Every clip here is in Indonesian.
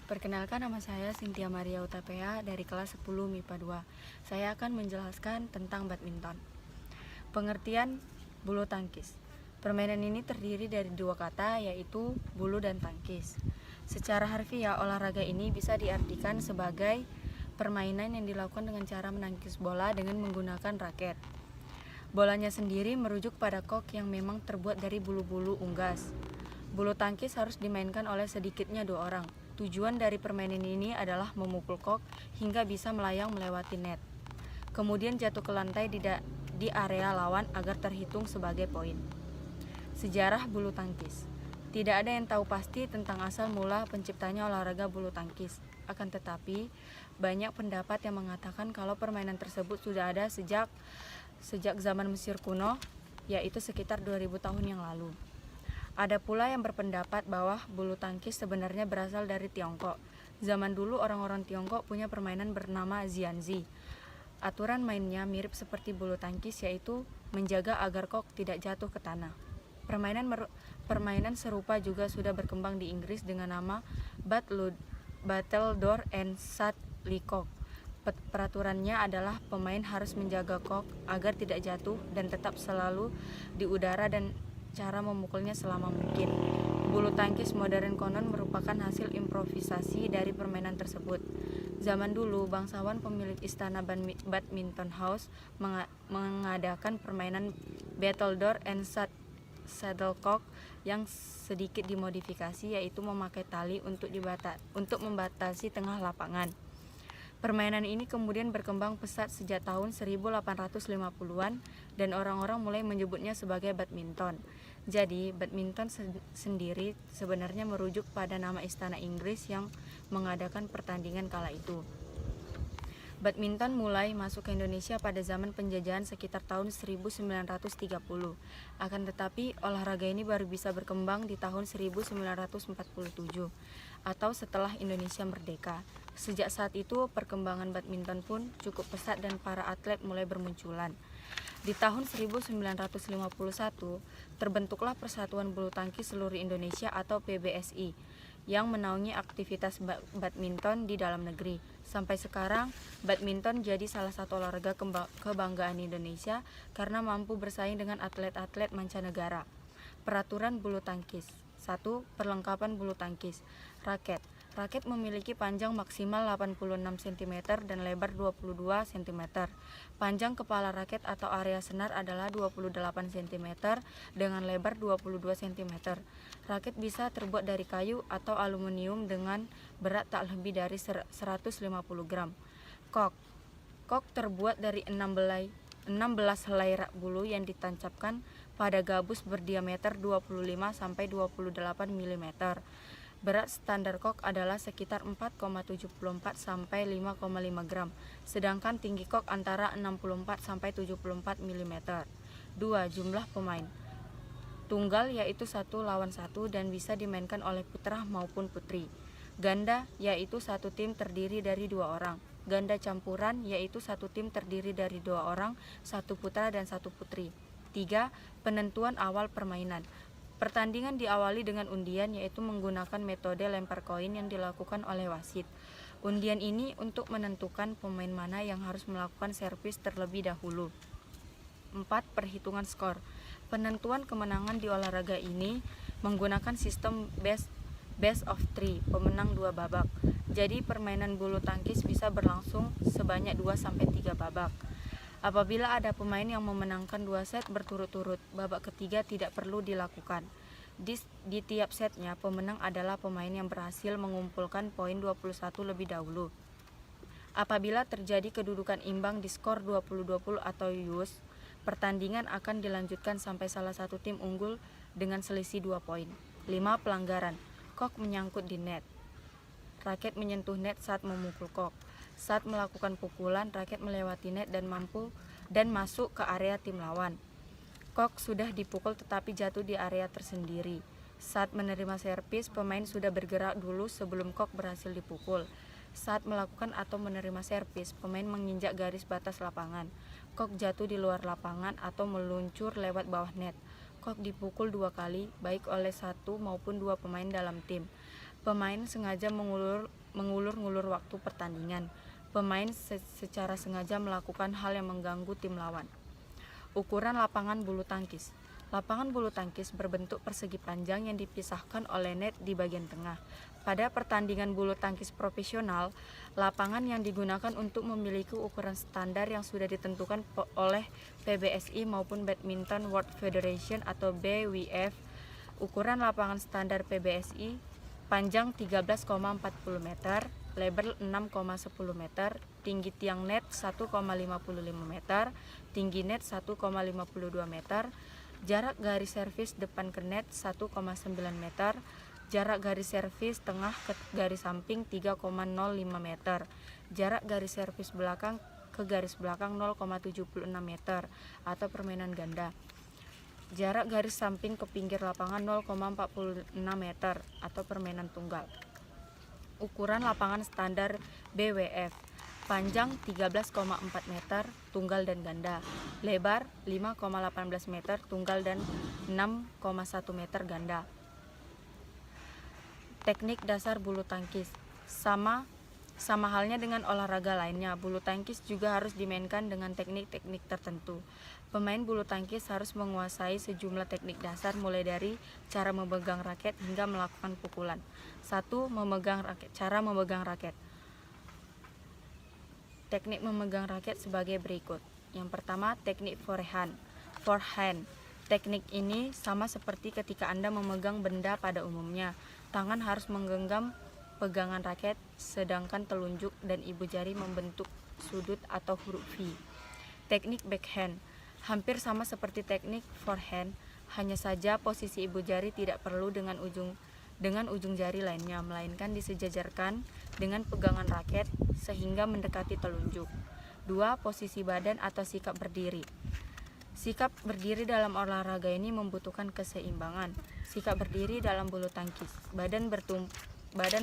Perkenalkan, nama saya Cynthia Maria Utapea dari kelas 10 MIPA 2. Saya akan menjelaskan tentang badminton. Pengertian bulu tangkis. Permainan ini terdiri dari dua kata, yaitu bulu dan tangkis. Secara harfiah, olahraga ini bisa diartikan sebagai permainan yang dilakukan dengan cara menangkis bola dengan menggunakan raket. Bolanya sendiri merujuk pada kok yang memang terbuat dari bulu-bulu unggas. Bulu tangkis harus dimainkan oleh sedikitnya 2 orang. Tujuan dari permainan ini adalah memukul kok hingga bisa melayang melewati net. Kemudian jatuh ke lantai di area lawan agar terhitung sebagai poin. Sejarah bulu tangkis. Tidak ada yang tahu pasti tentang asal mula penciptanya olahraga bulu tangkis. Akan tetapi, banyak pendapat yang mengatakan kalau permainan tersebut sudah ada sejak zaman Mesir kuno, yaitu sekitar 2000 tahun yang lalu. Ada pula yang berpendapat bahwa bulu tangkis sebenarnya berasal dari Tiongkok. Zaman dulu orang-orang Tiongkok punya permainan bernama Xianzi. Aturan mainnya mirip seperti bulu tangkis, yaitu menjaga agar kok tidak jatuh ke tanah. Permainan serupa juga sudah berkembang di Inggris dengan nama Battledore and Shuttlecock. Peraturannya adalah pemain harus menjaga kok agar tidak jatuh dan tetap selalu di udara dan cara memukulnya selama mungkin. Bulu tangkis modern konon merupakan hasil improvisasi dari permainan tersebut. Zaman dulu, bangsawan pemilik istana Badminton House mengadakan permainan Battledore and Shuttlecock yang sedikit dimodifikasi, yaitu memakai tali untuk membatasi tengah lapangan. Permainan ini kemudian berkembang pesat sejak tahun 1850-an dan orang-orang mulai menyebutnya sebagai badminton. Jadi, badminton sendiri sebenarnya merujuk pada nama istana Inggris yang mengadakan pertandingan kala itu. Badminton mulai masuk ke Indonesia pada zaman penjajahan sekitar tahun 1930. Akan tetapi, olahraga ini baru bisa berkembang di tahun 1947 atau setelah Indonesia merdeka. Sejak saat itu, perkembangan badminton pun cukup pesat dan para atlet mulai bermunculan. Di tahun 1951, terbentuklah Persatuan Bulu Tangkis Seluruh Indonesia atau PBSI yang menaungi aktivitas badminton di dalam negeri. Sampai sekarang, badminton jadi salah satu olahraga kebanggaan Indonesia karena mampu bersaing dengan atlet-atlet mancanegara. Peraturan bulu tangkis. 1. Perlengkapan bulu tangkis. Raket. Raket memiliki panjang maksimal 86 cm dan lebar 22 cm. Panjang kepala raket atau area senar adalah 28 cm dengan lebar 22 cm. Raket bisa terbuat dari kayu atau aluminium dengan berat tak lebih dari 150 gram. Kok. Kok terbuat dari 16 helai rak bulu yang ditancapkan pada gabus berdiameter 25-28 mm. Berat standar kok adalah sekitar 4,74 sampai 5,5 gram, sedangkan tinggi kok antara 64 sampai 74 mm. 2. Jumlah pemain. Tunggal yaitu 1 lawan 1 dan bisa dimainkan oleh putra maupun putri. Ganda yaitu satu tim terdiri dari 2 orang. Ganda campuran yaitu satu tim terdiri dari 2 orang, 1 putra dan 1 putri. 3. Penentuan awal permainan. Pertandingan diawali dengan undian, yaitu menggunakan metode lempar koin yang dilakukan oleh wasit. Undian ini untuk menentukan pemain mana yang harus melakukan servis terlebih dahulu. 4. Perhitungan skor. Penentuan kemenangan di olahraga ini menggunakan sistem best of 3, pemenang 2 babak. Jadi permainan bulu tangkis bisa berlangsung sebanyak 2-3 babak. Apabila ada pemain yang memenangkan 2 set berturut-turut, babak ketiga tidak perlu dilakukan. Di tiap setnya, pemenang adalah pemain yang berhasil mengumpulkan poin 21 lebih dahulu. Apabila terjadi kedudukan imbang di skor 20-20 atau use, pertandingan akan dilanjutkan sampai salah satu tim unggul dengan selisih 2 poin. 5. Pelanggaran. Kok menyangkut di net. Raket menyentuh net saat memukul kok. Saat melakukan pukulan, raket melewati net dan masuk ke area tim lawan. Kok sudah dipukul tetapi jatuh di area tersendiri. Saat menerima servis, pemain sudah bergerak dulu sebelum kok berhasil dipukul. Saat melakukan atau menerima servis, pemain menginjak garis batas lapangan. Kok jatuh di luar lapangan atau meluncur lewat bawah net. Kok dipukul 2 kali, baik oleh 1 maupun 2 pemain dalam tim. Pemain sengaja mengulur-ngulur waktu pertandingan. Pemain secara sengaja melakukan hal yang mengganggu tim lawan. Ukuran lapangan bulu tangkis. Lapangan bulu tangkis berbentuk persegi panjang yang dipisahkan oleh net di bagian tengah. Pada pertandingan bulu tangkis profesional, lapangan yang digunakan untuk memiliki ukuran standar yang sudah ditentukan oleh PBSI maupun Badminton World Federation atau BWF. Ukuran lapangan standar PBSI panjang 13,40 meter, lebar 6,10 meter, tinggi tiang net 1,55 meter, tinggi net 1,52 meter, jarak garis servis depan ke net 1,9 meter, jarak garis servis tengah ke garis samping 3,05 meter, jarak garis servis belakang ke garis belakang 0,76 meter atau permainan ganda. Jarak garis samping ke pinggir lapangan 0,46 meter atau permainan tunggal. Ukuran lapangan standar BWF panjang 13,4 meter tunggal dan ganda, lebar 5,18 meter tunggal dan 6,1 meter ganda. Teknik dasar bulu tangkis. Sama halnya dengan olahraga lainnya, bulu tangkis juga harus dimainkan dengan teknik-teknik tertentu. Pemain bulu tangkis harus menguasai sejumlah teknik dasar mulai dari cara memegang raket hingga melakukan pukulan. 1. Cara memegang raket. Teknik memegang raket sebagai berikut. Yang pertama, teknik forehand. Teknik ini sama seperti ketika Anda memegang benda pada umumnya. Tangan harus menggenggam pegangan raket, sedangkan telunjuk dan ibu jari membentuk sudut atau huruf V. Teknik backhand hampir sama seperti teknik forehand, hanya saja posisi ibu jari tidak perlu dengan ujung jari lainnya, melainkan disejajarkan dengan pegangan raket sehingga mendekati telunjuk. 2. Posisi badan atau sikap berdiri. Sikap berdiri dalam olahraga ini membutuhkan keseimbangan. Sikap berdiri dalam bulu tangkis. Badan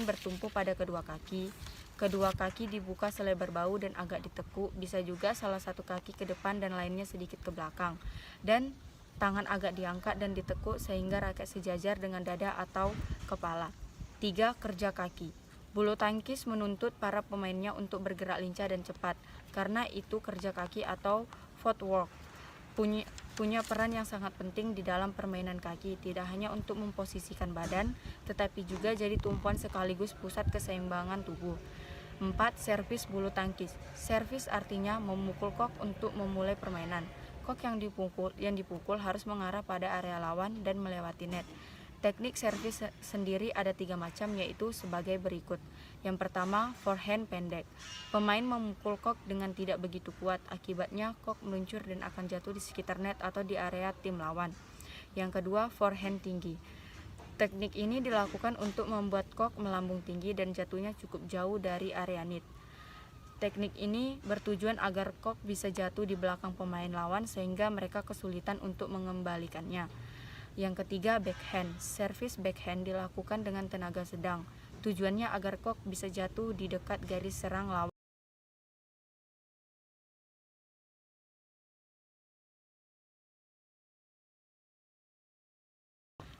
bertumpu pada kedua kaki. Kedua kaki dibuka selebar bahu dan agak ditekuk. Bisa juga salah satu kaki ke depan dan lainnya sedikit ke belakang. Dan tangan agak diangkat dan ditekuk sehingga raket sejajar dengan dada atau kepala. 3. Kerja kaki. Bulu tangkis menuntut para pemainnya untuk bergerak lincah dan cepat. Karena itu kerja kaki atau footwork punya peran yang sangat penting di dalam permainan kaki, tidak hanya untuk memposisikan badan, tetapi juga jadi tumpuan sekaligus pusat keseimbangan tubuh. 4. Servis bulu tangkis. Servis artinya memukul kok untuk memulai permainan. Kok yang dipukul harus mengarah pada area lawan dan melewati net. Teknik servis sendiri ada 3 macam, yaitu sebagai berikut. Yang pertama, forehand pendek. Pemain memukul kok dengan tidak begitu kuat, akibatnya kok meluncur dan akan jatuh di sekitar net atau di area tim lawan. Yang kedua, forehand tinggi. Teknik ini dilakukan untuk membuat kok melambung tinggi dan jatuhnya cukup jauh dari area net. Teknik ini bertujuan agar kok bisa jatuh di belakang pemain lawan sehingga mereka kesulitan untuk mengembalikannya. Yang ketiga, backhand. Servis backhand dilakukan dengan tenaga sedang. Tujuannya agar kok bisa jatuh di dekat garis serang lawan.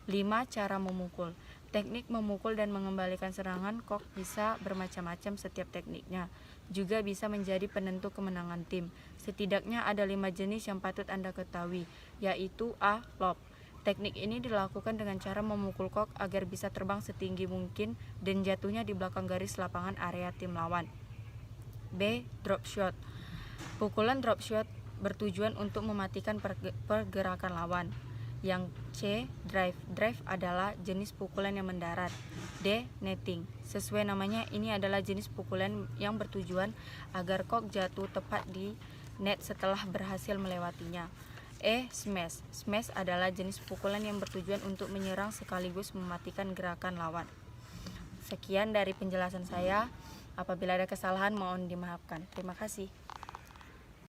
5. Cara memukul. Teknik memukul dan mengembalikan serangan kok bisa bermacam-macam setiap tekniknya. Juga bisa menjadi penentu kemenangan tim. Setidaknya ada 5 jenis yang patut Anda ketahui, yaitu A. Lob. Teknik ini dilakukan dengan cara memukul kok agar bisa terbang setinggi mungkin dan jatuhnya di belakang garis lapangan area tim lawan. B. Drop shot. Pukulan drop shot bertujuan untuk mematikan pergerakan lawan. Yang C. Drive. Drive adalah jenis pukulan yang mendarat. D. Netting. Sesuai namanya, ini adalah jenis pukulan yang bertujuan agar kok jatuh tepat di net setelah berhasil melewatinya. E. Smash. Smash adalah jenis pukulan yang bertujuan untuk menyerang sekaligus mematikan gerakan lawan. Sekian dari penjelasan saya. Apabila ada kesalahan mohon dimaafkan. Terima kasih.